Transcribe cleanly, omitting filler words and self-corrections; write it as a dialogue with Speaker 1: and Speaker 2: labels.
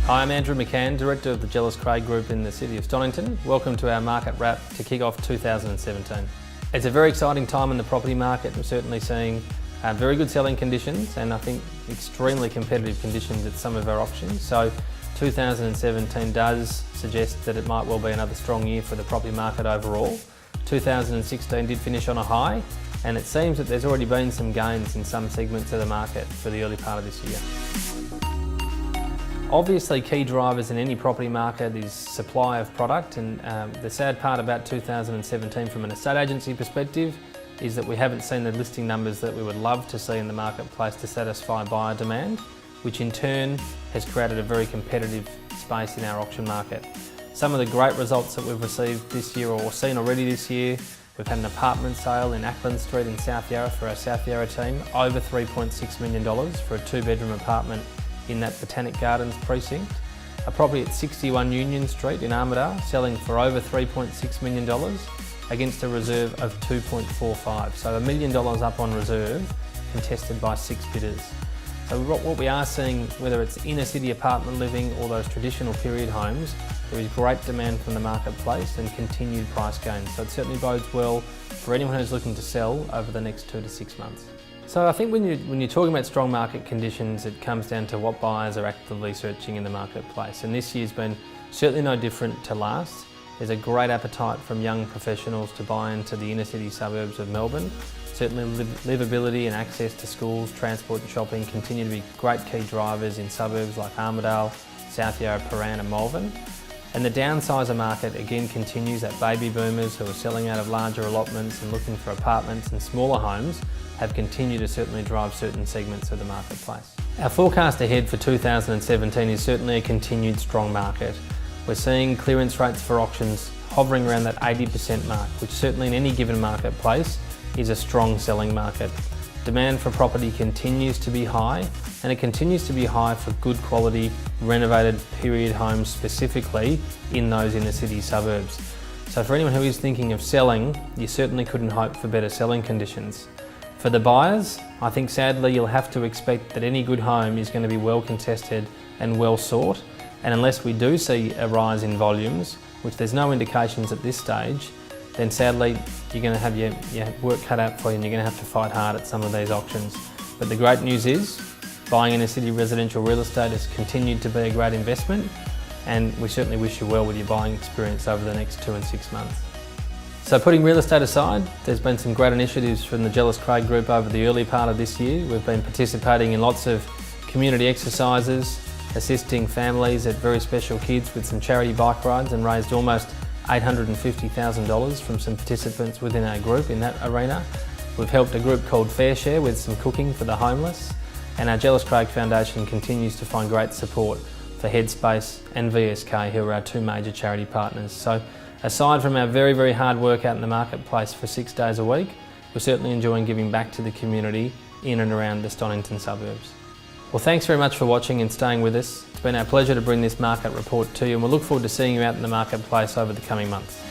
Speaker 1: Hi, I'm Andrew McCann, Director of the Jellis Group in the City of Stonnington. Welcome to our market wrap to kick off 2017. It's a very exciting time in the property market. We're certainly seeing very good selling conditions and I think extremely competitive conditions at some of our auctions. So 2017 does suggest that it might well be another strong year for the property market overall. 2016 did finish on a high, and it seems that there's already been some gains in some segments of the market for the early part of this year. Obviously, key drivers in any property market is supply of product, and the sad part about 2017 from an estate agency perspective is that we haven't seen the listing numbers that we would love to see in the marketplace to satisfy buyer demand, which in turn has created a very competitive space in our auction market. Some of the great results that we've received this year or seen already this year, we've had an apartment sale in Ackland Street in South Yarra for our South Yarra team, over $3.6 million for a 2-bedroom apartment in that Botanic Gardens precinct. A property at 61 Union Street in Armidale selling for over $3.6 million against a reserve of 2.45. So $1 million up on reserve, contested by 6 bidders. So what we are seeing, whether it's inner city apartment living or those traditional period homes, there is great demand from the marketplace and continued price gains. So it certainly bodes well for anyone who's looking to sell over the next 2 to 6 months. So I think when you're talking about strong market conditions, it comes down to what buyers are actively searching in the marketplace. And this year's been certainly no different to last. There's a great appetite from young professionals to buy into the inner city suburbs of Melbourne. Certainly livability and access to schools, transport and shopping continue to be great key drivers in suburbs like Armidale, South Yarra, Paran and Malvern. And the downsizer market again continues, that baby boomers who are selling out of larger allotments and looking for apartments and smaller homes have continued to certainly drive certain segments of the marketplace. Our forecast ahead for 2017 is certainly a continued strong market. We're seeing clearance rates for auctions hovering around that 80% mark, which certainly in any given marketplace is a strong selling market. Demand for property continues to be high, and it continues to be high for good quality renovated period homes specifically in those inner city suburbs. So for anyone who is thinking of selling, you certainly couldn't hope for better selling conditions. For the buyers, I think sadly you'll have to expect that any good home is going to be well contested and well sought, and unless we do see a rise in volumes, which there's no indications at this stage, then sadly you're going to have your work cut out for you and you're going to have to fight hard at some of these auctions. But the great news is, buying inner city residential real estate has continued to be a great investment, and we certainly wish you well with your buying experience over the next 2 and 6 months. So putting real estate aside, there's been some great initiatives from the Jellis Group over the early part of this year. We've been participating in lots of community exercises, assisting families at very special kids with some charity bike rides, and raised almost $850,000 from some participants within our group in that arena. We've helped a group called Fair Share with some cooking for the homeless, and our Jellis Foundation continues to find great support for Headspace and VSK, who are our 2 major charity partners. So aside from our very, very hard work out in the marketplace for 6 days a week, we're certainly enjoying giving back to the community in and around the Stonnington suburbs. Well, thanks very much for watching and staying with us. It's been our pleasure to bring this market report to you, and we'll look forward to seeing you out in the marketplace over the coming months.